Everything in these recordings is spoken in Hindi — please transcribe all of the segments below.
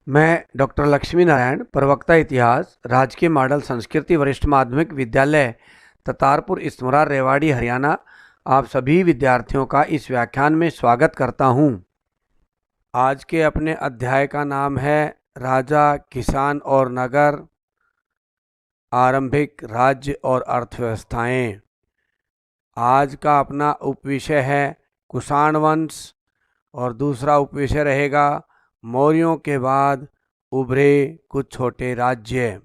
मैं डॉक्टर लक्ष्मी नारायण, प्रवक्ता इतिहास, राजकीय मॉडल संस्कृति वरिष्ठ माध्यमिक विद्यालय ततारपुर इसमरा रेवाड़ी हरियाणा, आप सभी विद्यार्थियों का इस व्याख्यान में स्वागत करता हूं। आज के अपने अध्याय का नाम है राजा, किसान और नगर, आरंभिक राज्य और अर्थव्यवस्थाएं। आज का अपना उपविषय है कुषाण वंश और दूसरा उपविषय रहेगा मौर्यों के बाद उभरे कुछ छोटे राज्य।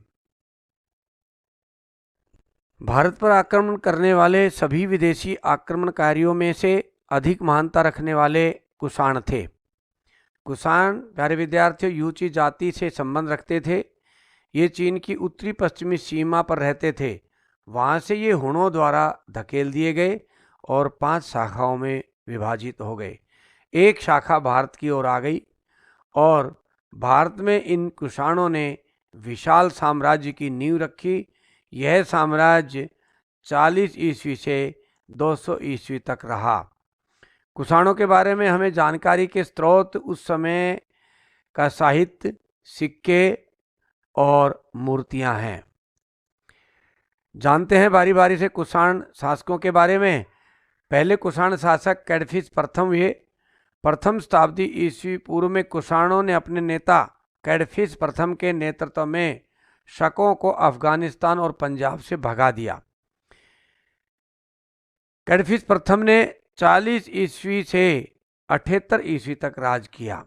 भारत पर आक्रमण करने वाले सभी विदेशी आक्रमणकारियों में से अधिक महानता रखने वाले कुषाण थे। कुषाण, प्यारे विद्यार्थियों, यूची जाति से संबंध रखते थे। ये चीन की उत्तरी पश्चिमी सीमा पर रहते थे। वहाँ से ये हुणों द्वारा धकेल दिए गए और 5 शाखाओं में विभाजित हो गए। एक शाखा भारत की ओर आ गई और भारत में इन कुषाणों ने विशाल साम्राज्य की नींव रखी। यह साम्राज्य 40 ईस्वी से 200 ईस्वी तक रहा। कुषाणों के बारे में हमें जानकारी के स्रोत उस समय का साहित्य, सिक्के और मूर्तियां हैं। जानते हैं बारी बारी से कुषाण शासकों के बारे में। पहले कुषाण शासक कैडफिस प्रथम हुए। प्रथम शताब्दी ईस्वी पूर्व में कुषाणों ने अपने नेता कैडफिस प्रथम के नेतृत्व में शकों को अफगानिस्तान और पंजाब से भगा दिया। कैडफिस प्रथम ने 40 ईस्वी से 78 ईस्वी तक राज किया।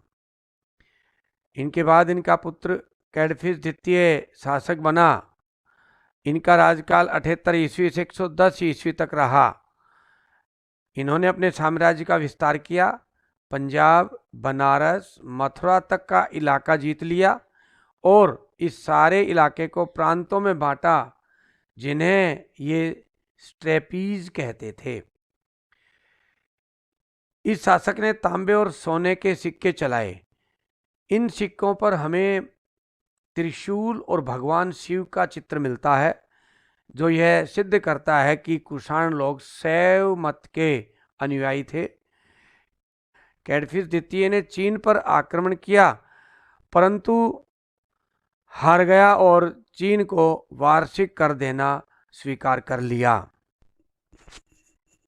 इनके बाद इनका पुत्र कैडफिस द्वितीय शासक बना। इनका राजकाल 78 ईस्वी से 110 ईस्वी तक रहा। इन्होंने अपने साम्राज्य का विस्तार किया। पंजाब, बनारस, मथुरा तक का इलाका जीत लिया और इस सारे इलाके को प्रांतों में बांटा, जिन्हें ये स्ट्रेपीज कहते थे। इस शासक ने तांबे और सोने के सिक्के चलाए। इन सिक्कों पर हमें त्रिशूल और भगवान शिव का चित्र मिलता है, जो यह सिद्ध करता है कि कुषाण लोग शैव मत के अनुयायी थे। कैडफिस द्वितीय ने चीन पर आक्रमण किया, परंतु हार गया और चीन को वार्षिक कर देना स्वीकार कर लिया।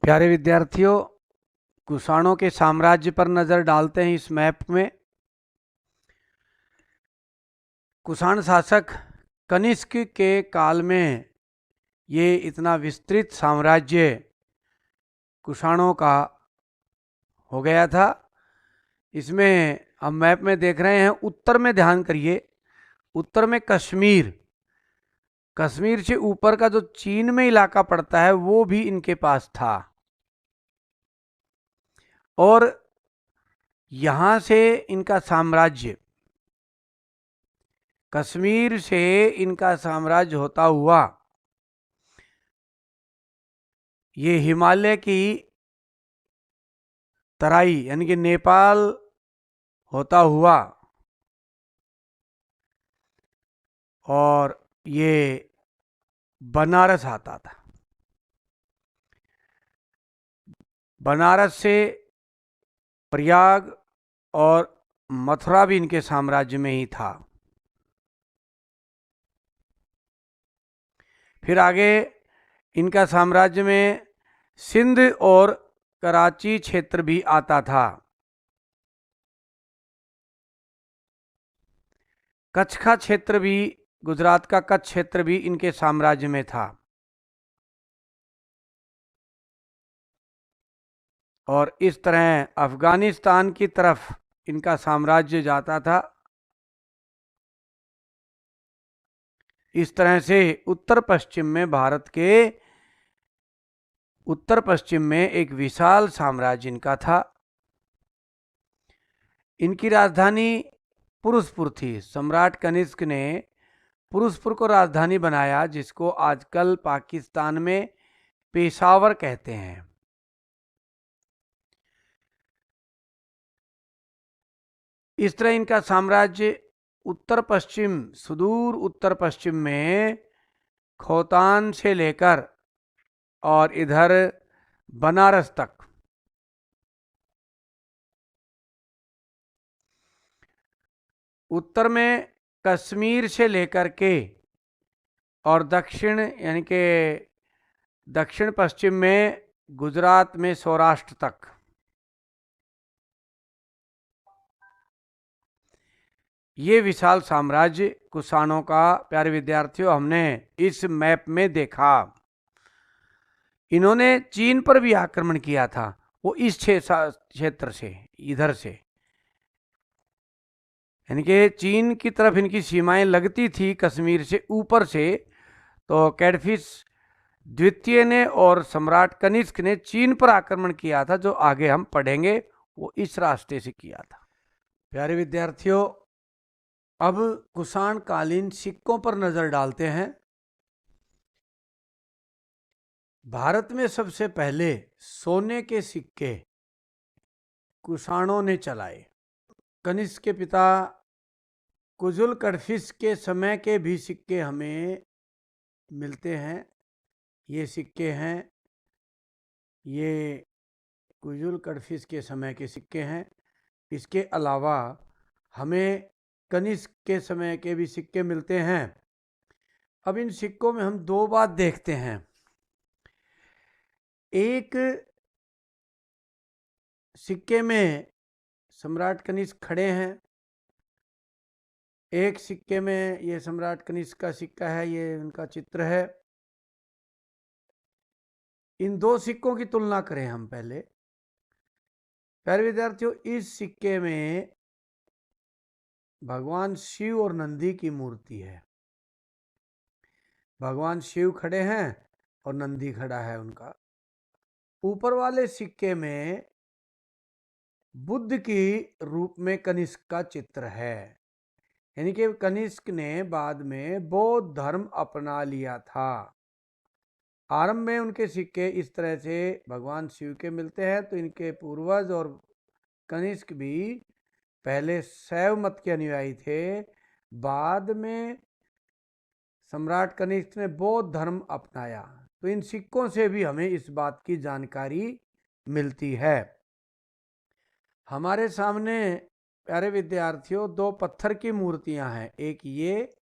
प्यारे विद्यार्थियों, कुषाणों के साम्राज्य पर नजर डालते हैं इस मैप में। कुषाण शासक कनिष्क के काल में ये इतना विस्तृत साम्राज्य कुषाणों का हो गया था। इसमें हम मैप में देख रहे हैं, उत्तर में ध्यान करिए, उत्तर में कश्मीर, कश्मीर से ऊपर का जो चीन में इलाका पड़ता है वो भी इनके पास था। और यहां से इनका साम्राज्य, कश्मीर से इनका साम्राज्य होता हुआ ये हिमालय की तराई यानी कि नेपाल होता हुआ और ये बनारस आता था। बनारस से प्रयाग और मथुरा भी इनके साम्राज्य में ही था। फिर आगे इनका साम्राज्य में सिंध और कराची क्षेत्र भी आता था। कच्छ का क्षेत्र भी, गुजरात का कच्छ क्षेत्र भी इनके साम्राज्य में था। और इस तरह अफगानिस्तान की तरफ इनका साम्राज्य जाता था। इस तरह से उत्तर पश्चिम में, भारत के उत्तर पश्चिम में एक विशाल साम्राज्य इनका था। इनकी राजधानी पुरुषपुर थी। सम्राट कनिष्क ने पुरुषपुर को राजधानी बनाया, जिसको आजकल पाकिस्तान में पेशावर कहते हैं। इस तरह इनका साम्राज्य उत्तर पश्चिम, सुदूर उत्तर पश्चिम में खोतान से लेकर और इधर बनारस तक उत्तर में कश्मीर से लेकर के और दक्षिण यानी कि दक्षिण पश्चिम में गुजरात में सौराष्ट्र तक। ये विशाल साम्राज्य कुषाणों का प्यारे विद्यार्थियों हमने इस मैप में देखा। इन्होंने चीन पर भी आक्रमण किया था, वो इस क्षेत्र से, इधर से, यानी कि चीन की तरफ इनकी सीमाएं लगती थी कश्मीर से ऊपर से। तो कैडफिस द्वितीय ने और सम्राट कनिष्क ने चीन पर आक्रमण किया था, जो आगे हम पढ़ेंगे, वो इस रास्ते से किया था। प्यारे विद्यार्थियों, अब कुषाण कालीन सिक्कों पर नजर डालते हैं। भारत में सबसे पहले सोने के सिक्के कुषाणों ने चलाए। कनिष्क के पिता कुजुल कड़फिस के समय के भी सिक्के हमें मिलते हैं। ये सिक्के हैं, ये कुजुल कड़फिस के समय के सिक्के हैं। इसके अलावा हमें कनिष्क के समय के भी सिक्के मिलते हैं। अब इन सिक्कों में हम दो बात देखते हैं। एक सिक्के में सम्राट कनिष्क खड़े हैं, एक सिक्के में ये सम्राट कनिष्क का सिक्का है, ये उनका चित्र है। इन दो सिक्कों की तुलना करें हम पहले। प्यारे विद्यार्थियों, इस सिक्के में भगवान शिव और नंदी की मूर्ति है। भगवान शिव खड़े हैं और नंदी खड़ा है उनका। ऊपर वाले सिक्के में बुद्ध की रूप में कनिष्क का चित्र है, यानी कि कनिष्क ने बाद में बौद्ध धर्म अपना लिया था। आरंभ में उनके सिक्के इस तरह से भगवान शिव के मिलते हैं, तो इनके पूर्वज और कनिष्क भी पहले शैव मत के अनुयायी थे। बाद में सम्राट कनिष्क ने बौद्ध धर्म अपनाया। तो इन सिक्कों से भी हमें इस बात की जानकारी मिलती है। हमारे सामने प्यारे विद्यार्थियों दो पत्थर की मूर्तियां हैं, एक ये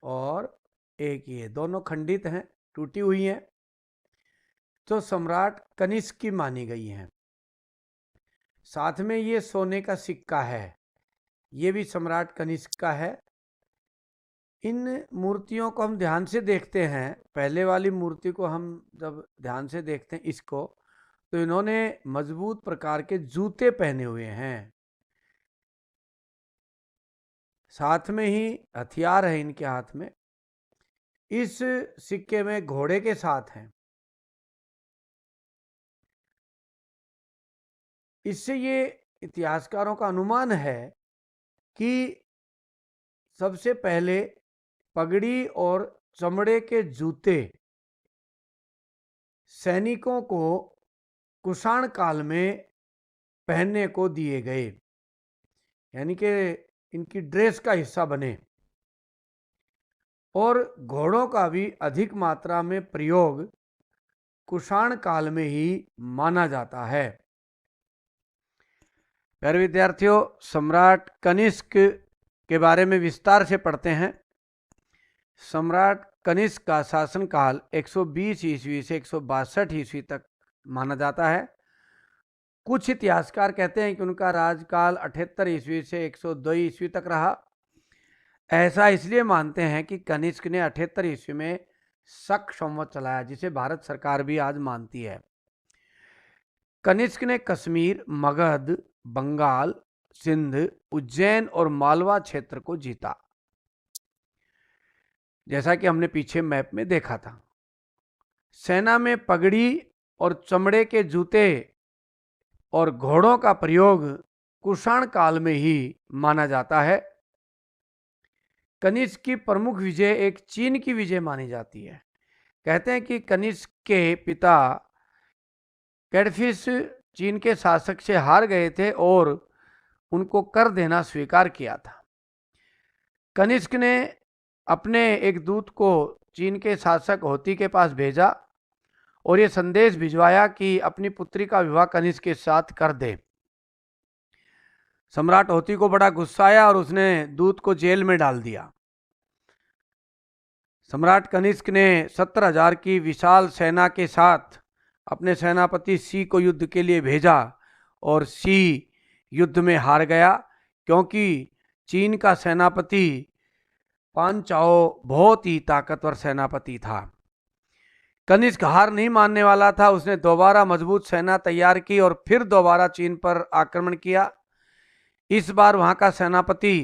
और एक ये, दोनों खंडित हैं, टूटी हुई हैं, तो सम्राट कनिष्क की मानी गई हैं। साथ में ये सोने का सिक्का है, ये भी सम्राट कनिष्क का है। इन मूर्तियों को हम ध्यान से देखते हैं। पहले वाली मूर्ति को हम जब ध्यान से देखते हैं इसको, तो इन्होंने मजबूत प्रकार के जूते पहने हुए हैं। साथ में ही हथियार है इनके हाथ में। इस सिक्के में घोड़े के साथ हैं। इससे ये इतिहासकारों का अनुमान है कि सबसे पहले पगड़ी और चमड़े के जूते सैनिकों को कुषाण काल में पहनने को दिए गए, यानी कि इनकी ड्रेस का हिस्सा बने। और घोड़ों का भी अधिक मात्रा में प्रयोग कुषाण काल में ही माना जाता है। प्यारे विद्यार्थियों, सम्राट कनिष्क के बारे में विस्तार से पढ़ते हैं। सम्राट कनिष्क का शासनकाल 120 ईस्वी से 162 ईस्वी तक माना जाता है। कुछ इतिहासकार कहते हैं कि उनका राजकाल 78 ईस्वी से 102 ईस्वी तक रहा। ऐसा इसलिए मानते हैं कि कनिष्क ने 78 ईस्वी में शक संवत चलाया, जिसे भारत सरकार भी आज मानती है। कनिष्क ने कश्मीर, मगध, बंगाल, सिंध, उज्जैन और मालवा क्षेत्र को जीता, जैसा कि हमने पीछे मैप में देखा था। सेना में पगड़ी और चमड़े के जूते और घोड़ों का प्रयोग कुषाण काल में ही माना जाता है। कनिष्क की प्रमुख विजय एक चीन की विजय मानी जाती है। कहते हैं कि कनिष्क के पिता कैडफिस चीन के शासक से हार गए थे और उनको कर देना स्वीकार किया था। कनिष्क ने अपने एक दूत को चीन के शासक होती के पास भेजा और ये संदेश भिजवाया कि अपनी पुत्री का विवाह कनिष्क के साथ कर दे। सम्राट होती को बड़ा गुस्सा आया और उसने दूत को जेल में डाल दिया। सम्राट कनिष्क ने 70,000 की विशाल सेना के साथ अपने सेनापति सी को युद्ध के लिए भेजा और सी युद्ध में हार गया, क्योंकि चीन का सेनापति पांचाओ बहुत ही ताकतवर सेनापति था। कनिष्क हार नहीं मानने वाला था। उसने दोबारा मजबूत सेना तैयार की और फिर दोबारा चीन पर आक्रमण किया। इस बार वहां का सेनापति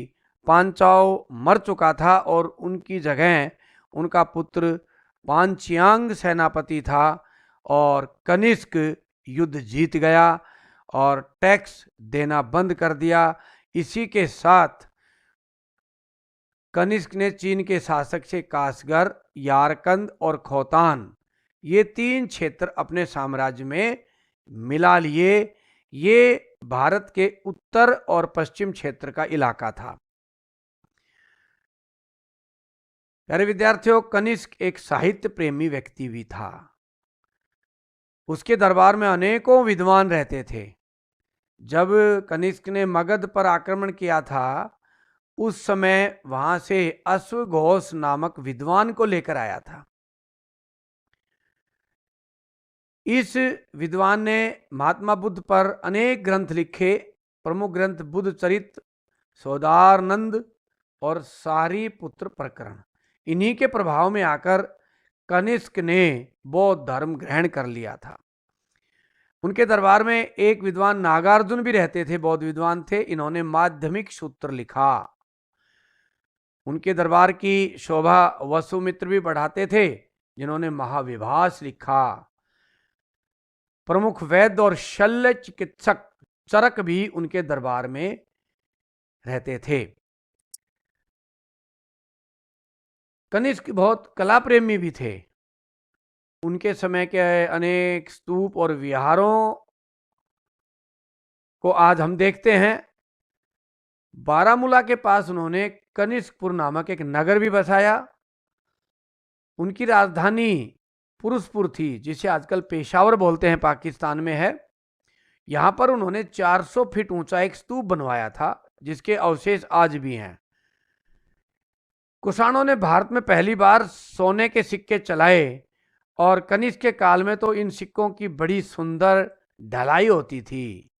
पांचाओ मर चुका था और उनकी जगह उनका पुत्र पांचियांग सेनापति था और कनिष्क युद्ध जीत गया और टैक्स देना बंद कर दिया। इसी के साथ कनिष्क ने चीन के शासक से कासगर, यारकंद और खोतान ये 3 क्षेत्र अपने साम्राज्य में मिला लिए। ये भारत के उत्तर और पश्चिम क्षेत्र का इलाका था। प्यारे विद्यार्थियों, कनिष्क एक साहित्य प्रेमी व्यक्ति भी था। उसके दरबार में अनेकों विद्वान रहते थे। जब कनिष्क ने मगध पर आक्रमण किया था, उस समय वहां से अश्वघोष नामक विद्वान को लेकर आया था। इस विद्वान ने महात्मा बुद्ध पर अनेक ग्रंथ लिखे। प्रमुख ग्रंथ बुद्ध चरित्र, सौदारनंद और सारीपुत्र प्रकरण। इन्हीं के प्रभाव में आकर कनिष्क ने बौद्ध धर्म ग्रहण कर लिया था। उनके दरबार में एक विद्वान नागार्जुन भी रहते थे, बौद्ध विद्वान थे। इन्होंने माध्यमिक सूत्र लिखा। उनके दरबार की शोभा वसुमित्र भी बढ़ाते थे, जिन्होंने महाविभास लिखा। प्रमुख वैद्य और शल्य चिकित्सक चरक भी उनके दरबार में रहते थे। कनिष्क बहुत कला प्रेमी भी थे। उनके समय के अनेक स्तूप और विहारों को आज हम देखते हैं। बारामूला के पास उन्होंने कनिष्कपुर नामक एक नगर भी बसाया। उनकी राजधानी पुरुषपुर थी, जिसे आजकल पेशावर बोलते हैं, पाकिस्तान में है। यहां पर उन्होंने 400 फीट ऊंचा एक स्तूप बनवाया था, जिसके अवशेष आज भी हैं। कुषाणों ने भारत में पहली बार सोने के सिक्के चलाए और कनिष्क के काल में तो इन सिक्कों की बड़ी सुंदर ढलाई होती थी।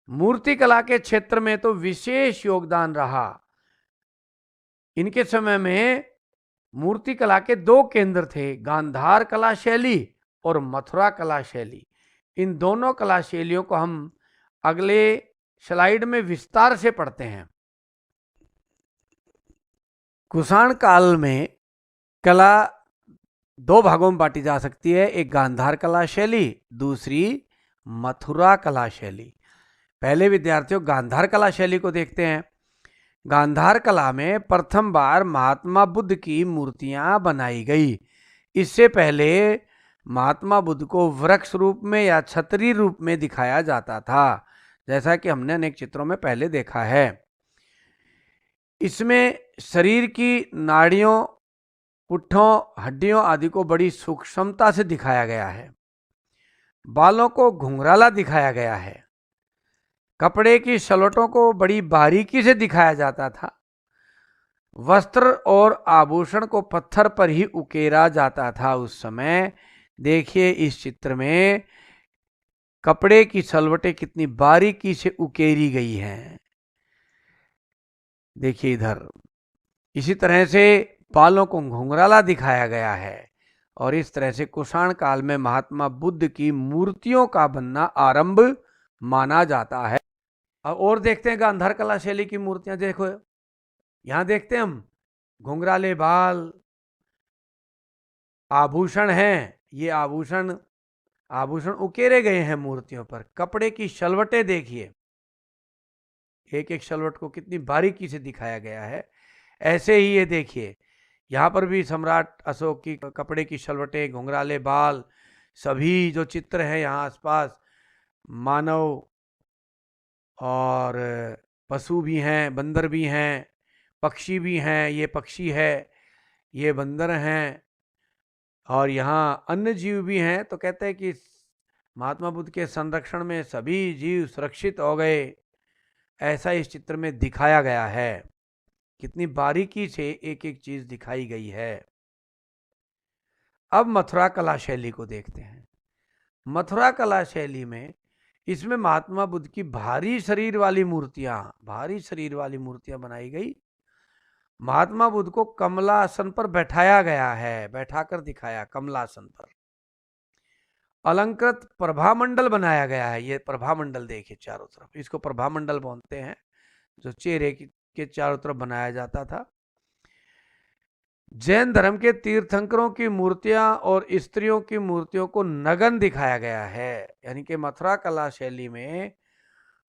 मूर्ति कला के क्षेत्र में तो विशेष योगदान रहा। इनके समय में मूर्ति कला के 2 केंद्र थे, गांधार कला शैली और मथुरा कला शैली। इन दोनों कला शैलियों को हम अगले स्लाइड में विस्तार से पढ़ते हैं। कुषाण काल में कला 2 भागों में बांटी जा सकती है, एक गांधार कला शैली, दूसरी मथुरा कला शैली। पहले विद्यार्थियों गांधार कला शैली को देखते हैं। गांधार कला में प्रथम बार महात्मा बुद्ध की मूर्तियां बनाई गई। इससे पहले महात्मा बुद्ध को वृक्ष रूप में या छतरी रूप में दिखाया जाता था, जैसा कि हमने अनेक चित्रों में पहले देखा है। इसमें शरीर की नाड़ियों, पुट्ठों, हड्डियों आदि को बड़ी सूक्ष्मता से दिखाया गया है। बालों को घुंघराला दिखाया गया है। कपड़े की सलवटों को बड़ी बारीकी से दिखाया जाता था। वस्त्र और आभूषण को पत्थर पर ही उकेरा जाता था उस समय। देखिए इस चित्र में कपड़े की सलवटें कितनी बारीकी से उकेरी गई हैं। देखिए इधर इसी तरह से बालों को घुंघराला दिखाया गया है। और इस तरह से कुषाण काल में महात्मा बुद्ध की मूर्तियों का बनना आरंभ माना जाता है। अब और देखते हैं गांधार कला शैली की मूर्तियां। देखो यहां देखते हैं हम घुंघराले बाल, आभूषण हैं। ये आभूषण उकेरे गए हैं मूर्तियों पर। कपड़े की शलवटें देखिए, एक एक शलवट को कितनी बारीकी से दिखाया गया है। ऐसे ही ये देखिए यहाँ पर भी सम्राट अशोक की कपड़े की शलवटें, घुंघराले बाल, सभी जो चित्र हैं यहाँ आसपास, मानव और पशु भी हैं, बंदर भी हैं, पक्षी भी हैं। ये पक्षी है, ये बंदर हैं, और यहाँ अन्य जीव भी हैं। तो कहते हैं कि महात्मा बुद्ध के संरक्षण में सभी जीव सुरक्षित हो गए। ऐसा इस चित्र में दिखाया गया है। कितनी बारीकी से एक एक चीज दिखाई गई है। अब मथुरा कला शैली को देखते हैं। मथुरा कला शैली में इसमें महात्मा बुद्ध की भारी शरीर वाली मूर्तियां बनाई गई। महात्मा बुद्ध को कमलासन पर बैठाया गया है, बैठाकर दिखाया कमलासन पर। अलंकृत प्रभामंडल बनाया गया है। ये प्रभामंडल देखिए चारों तरफ, इसको प्रभामंडल बोलते हैं, जो चेहरे के चारों तरफ बनाया जाता था। जैन धर्म के तीर्थंकरों की मूर्तियां और स्त्रियों की मूर्तियों को नगन दिखाया गया है। यानी कि मथुरा कला शैली में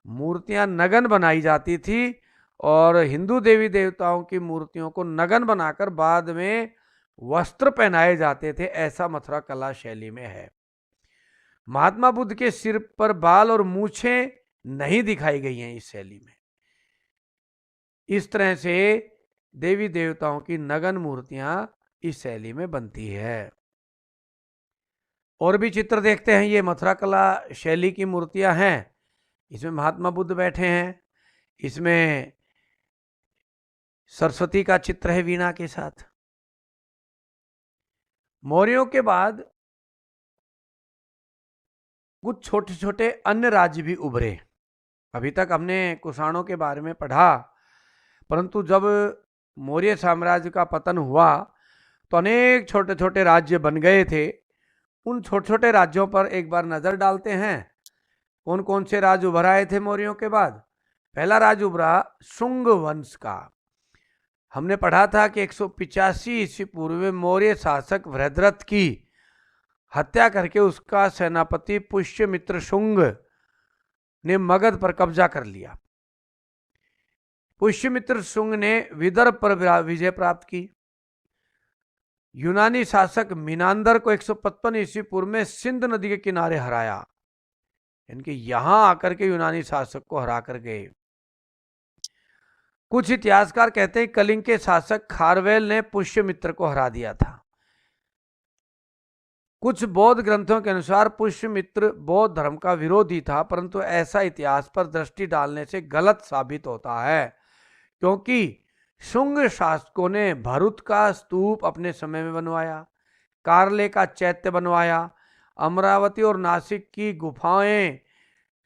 मूर्तियां नगन बनाई जाती थी और हिंदू देवी देवताओं की मूर्तियों को नगन बनाकर बाद में वस्त्र पहनाए जाते थे। ऐसा मथुरा कला शैली में है। महात्मा बुद्ध के सिर पर बाल और मूछें नहीं दिखाई गई हैं इस शैली में। इस तरह से देवी देवताओं की नगन मूर्तियां इस शैली में बनती है। और भी चित्र देखते हैं। ये मथुरा कला शैली की मूर्तियां हैं। इसमें महात्मा बुद्ध बैठे हैं, इसमें सरस्वती का चित्र है वीणा के साथ। मौर्यों के बाद कुछ छोटे छोटे अन्य राज्य भी उभरे। अभी तक हमने कुषाणों के बारे में पढ़ा, परंतु जब मौर्य साम्राज्य का पतन हुआ तो अनेक छोटे छोटे राज्य बन गए थे। उन छोटे छोटे राज्यों पर एक बार नजर डालते हैं। कौन कौन से राज्य उभर आए थे मौर्यों के बाद? पहला राज्य उभरा शुंग वंश का। हमने पढ़ा था कि 185 ईस्वी पूर्व में मौर्य शासक वृहद्रथ की हत्या करके उसका सेनापति पुष्यमित्र शुंग ने मगध पर कब्जा कर लिया। पुष्यमित्र शुंग ने विदर्भ पर विजय प्राप्त की। यूनानी शासक मिनांदर को 155 ईस्वी पूर्व में सिंध नदी के किनारे हराया। इनके यहां आकर के यूनानी शासक को हरा कर गए। कुछ इतिहासकार कहते हैं कलिंग के शासक खारवेल ने पुष्यमित्र को हरा दिया था। कुछ बौद्ध ग्रंथों के अनुसार पुष्यमित्र बौद्ध धर्म का विरोधी था, परंतु ऐसा इतिहास पर दृष्टि डालने से गलत साबित होता है, क्योंकि शुंग शासकों ने भरुच का स्तूप अपने समय में बनवाया, कारले का चैत्य बनवाया, अमरावती और नासिक की गुफाएं,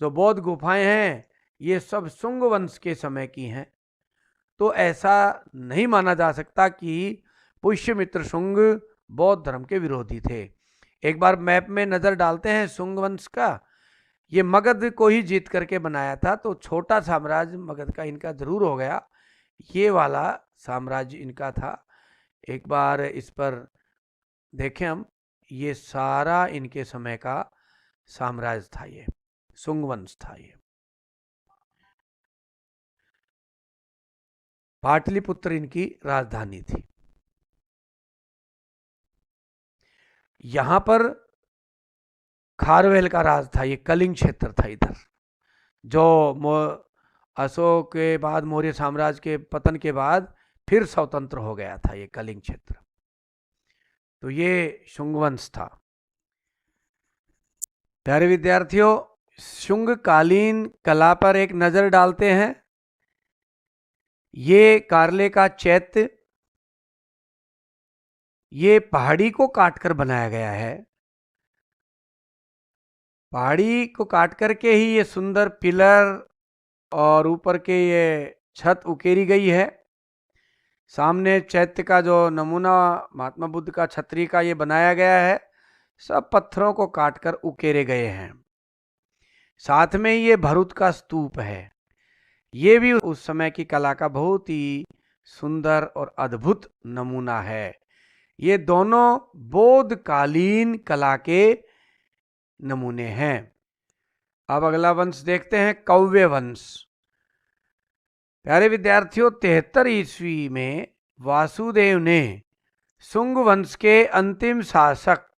जो बौद्ध गुफाएं हैं, ये सब शुंग वंश के समय की हैं। तो ऐसा नहीं माना जा सकता कि पुष्यमित्र शुंग बौद्ध धर्म के विरोधी थे। एक बार मैप में नजर डालते हैं शुंग वंश का। ये मगध को ही जीत करके बनाया था, तो छोटा साम्राज्य मगध का इनका जरूर हो गया। ये वाला साम्राज्य इनका था। एक बार इस पर देखें हम, ये सारा इनके समय का साम्राज्य था, ये शुंग वंश था। ये पाटलिपुत्र इनकी राजधानी थी। यहां पर खारवेल का राज था। ये कलिंग क्षेत्र था इधर, जो अशोक के बाद, मौर्य साम्राज्य के पतन के बाद फिर स्वतंत्र हो गया था, ये कलिंग क्षेत्र। तो ये शुंगवंश था। प्यारे विद्यार्थियों, शुंगकालीन कला पर एक नजर डालते हैं। ये कारले का चैत्य, ये पहाड़ी को काटकर बनाया गया है। पहाड़ी को काट करके ही ये सुंदर पिलर और ऊपर के ये छत उकेरी गई है। सामने चैत्य का जो नमूना महात्मा बुद्ध का छतरी का ये बनाया गया है, सब पत्थरों को काटकर उकेरे गए हैं। साथ में ये भरुच का स्तूप है। ये भी उस समय की कला का बहुत ही सुंदर और अद्भुत नमूना है। ये दोनों बौद्ध कालीन कला के नमूने हैं। अब अगला वंश देखते हैं, कौव्य वंश। प्यारे विद्यार्थियों, 73 ईस्वी में वासुदेव ने शुंग वंश के अंतिम शासक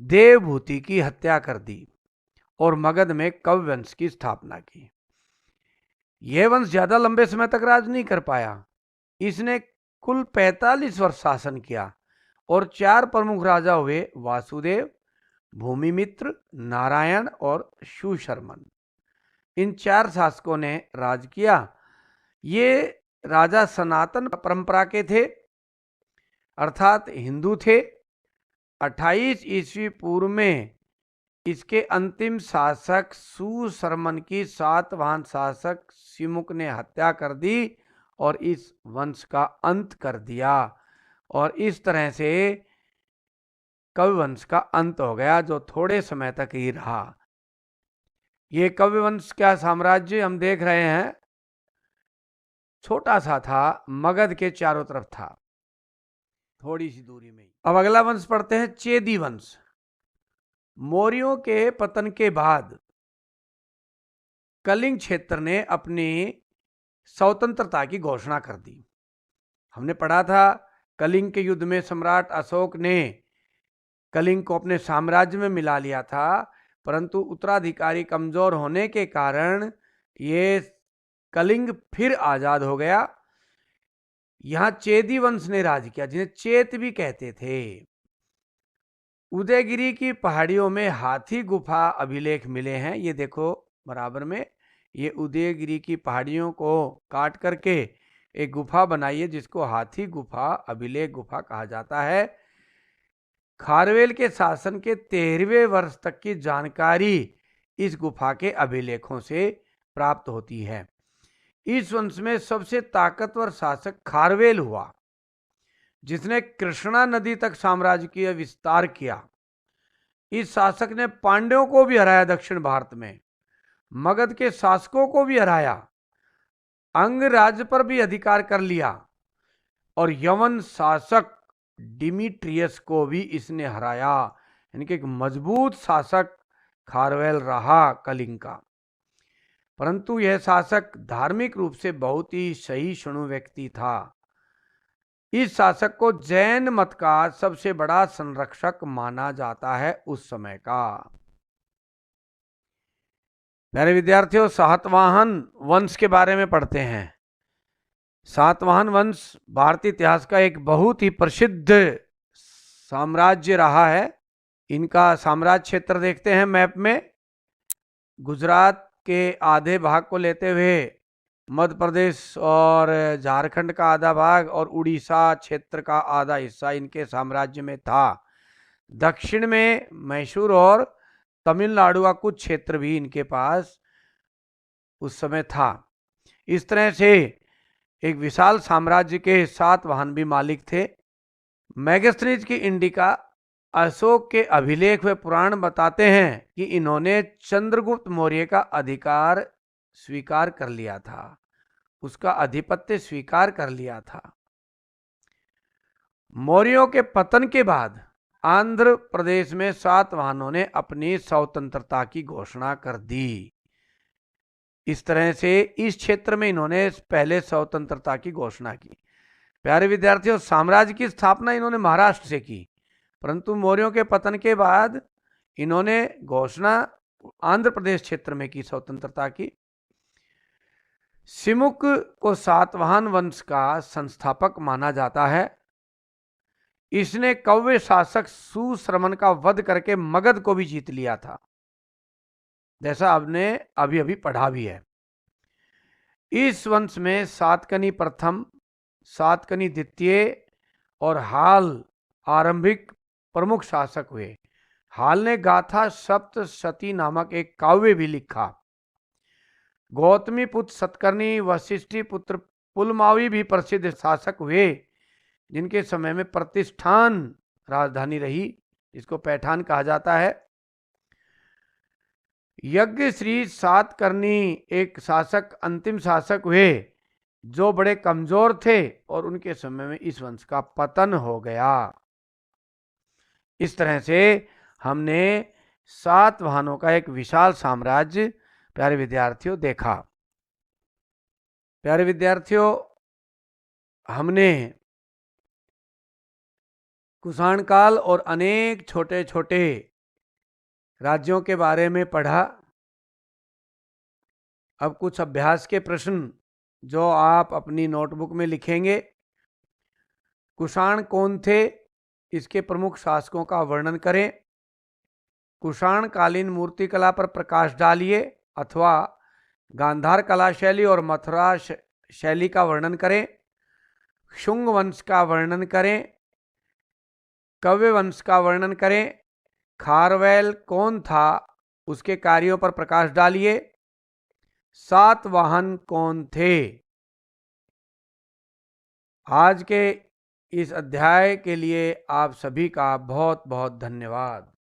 देवभूति की हत्या कर दी और मगध में कौव्य वंश की स्थापना की। यह वंश ज्यादा लंबे समय तक राज नहीं कर पाया। इसने कुल 45 वर्ष शासन किया और 4 प्रमुख राजा हुए, वासुदेव, भूमिमित्र, नारायण और सुशर्मन। इन 4 शासकों ने राज किया। ये राजा सनातन परंपरा के थे, अर्थात हिंदू थे। 28 ईस्वी पूर्व में इसके अंतिम शासक सुशर्मन की सातवाहन शासक सिमुक ने हत्या कर दी और इस वंश का अंत कर दिया, और इस तरह से कव्य वंश का अंत हो गया, जो थोड़े समय तक ही रहा। ये कव्य वंश का साम्राज्य हम देख रहे हैं, छोटा सा था, मगध के चारों तरफ था, थोड़ी सी दूरी में। अब अगला वंश पढ़ते हैं, चेदी वंश। मौर्यों के पतन के बाद कलिंग क्षेत्र ने अपनी स्वतंत्रता की घोषणा कर दी। हमने पढ़ा था कलिंग के युद्ध में सम्राट अशोक ने कलिंग को अपने साम्राज्य में मिला लिया था, परंतु उत्तराधिकारी कमजोर होने के कारण ये कलिंग फिर आजाद हो गया। यहां चेदी वंश ने राज किया, जिन्हें चेत भी कहते थे। उदयगिरी की पहाड़ियों में हाथी गुफा अभिलेख मिले हैं, ये देखो बराबर में। ये उदयगिरी की पहाड़ियों को काट करके एक गुफा बनाई है, जिसको हाथी गुफा अभिलेख गुफा कहा जाता है। खारवेल के शासन के 13वें वर्ष तक की जानकारी इस गुफा के अभिलेखों से प्राप्त होती है। इस वंश में सबसे ताकतवर शासक खारवेल हुआ, जिसने कृष्णा नदी तक साम्राज्य की विस्तार किया। इस शासक ने पांड्यों को भी हराया, दक्षिण भारत में मगध के शासकों को भी हराया, अंग राज्य पर भी अधिकार कर लिया, और यवन शासक डिमिट्रियस को भी इसने हराया। यानी कि एक मजबूत शासक खारवेल रहा कलिंग का। परंतु यह शासक धार्मिक रूप से बहुत ही सहिष्णु व्यक्ति था। इस शासक को जैन मत का सबसे बड़ा संरक्षक माना जाता है उस समय का। मेरे विद्यार्थियों, सातवाहन वंश के बारे में पढ़ते हैं। सातवाहन वंश भारतीय इतिहास का एक बहुत ही प्रसिद्ध साम्राज्य रहा है। इनका साम्राज्य क्षेत्र देखते हैं मैप में। गुजरात के आधे भाग को लेते हुए मध्य प्रदेश और झारखंड का आधा भाग और उड़ीसा क्षेत्र का आधा हिस्सा इनके साम्राज्य में था। दक्षिण में मैसूर और तमिलनाडु का कुछ क्षेत्र भी इनके पास उस समय था। इस तरह से एक विशाल साम्राज्य के 7 वाहन भी मालिक थे। मैगस्थनीज की इंडिका अशोक के अभिलेख व पुराण बताते हैं कि इन्होंने चंद्रगुप्त मौर्य का अधिकार स्वीकार कर लिया था, उसका आधिपत्य स्वीकार कर लिया था। मौर्यों के पतन के बाद आंध्र प्रदेश में 7 वाहनों ने अपनी स्वतंत्रता की घोषणा कर दी। इस तरह से इस क्षेत्र में इन्होंने पहले स्वतंत्रता की घोषणा की। प्यारे विद्यार्थियों, साम्राज्य की स्थापना इन्होंने महाराष्ट्र से की, परंतु मौर्यों के पतन के बाद इन्होंने घोषणा आंध्र प्रदेश क्षेत्र में की स्वतंत्रता की। सिमुक को सातवाहन वंश का संस्थापक माना जाता है। इसने कव्य शासक सुश्रमण का वध करके मगध को भी जीत लिया था, जैसा आपने अभी अभी पढ़ा भी है। इस वंश में सातकनी प्रथम, सातकनी द्वितीय और हाल आरंभिक प्रमुख शासक हुए। हाल ने गाथा सप्तशती नामक एक काव्य भी लिखा। गौतमी पुत्र सतकर्णी, वशिष्ठी पुत्र पुलमावी भी प्रसिद्ध शासक हुए, जिनके समय में प्रतिष्ठान राजधानी रही, इसको पैठान कहा जाता है। यज्ञ श्री सातकर्णी एक शासक, अंतिम शासक हुए, जो बड़े कमजोर थे, और उनके समय में इस वंश का पतन हो गया। इस तरह से हमने 7 वाहनों का एक विशाल साम्राज्य प्यारे विद्यार्थियों देखा। प्यारे विद्यार्थियों, हमने कुषाण काल और अनेक छोटे छोटे राज्यों के बारे में पढ़ा। अब कुछ अभ्यास के प्रश्न जो आप अपनी नोटबुक में लिखेंगे। कुषाण कौन थे, इसके प्रमुख शासकों का वर्णन करें। कुषाण कालीन मूर्तिकला पर प्रकाश डालिए, अथवा गांधार कला शैली और मथुरा शैली का वर्णन करें, शुंग वंश का वर्णन करें, कव्य वंश का वर्णन करें, खारवेल कौन था उसके कार्यों पर प्रकाश डालिए, सातवाहन कौन थे। आज के इस अध्याय के लिए आप सभी का बहुत बहुत धन्यवाद।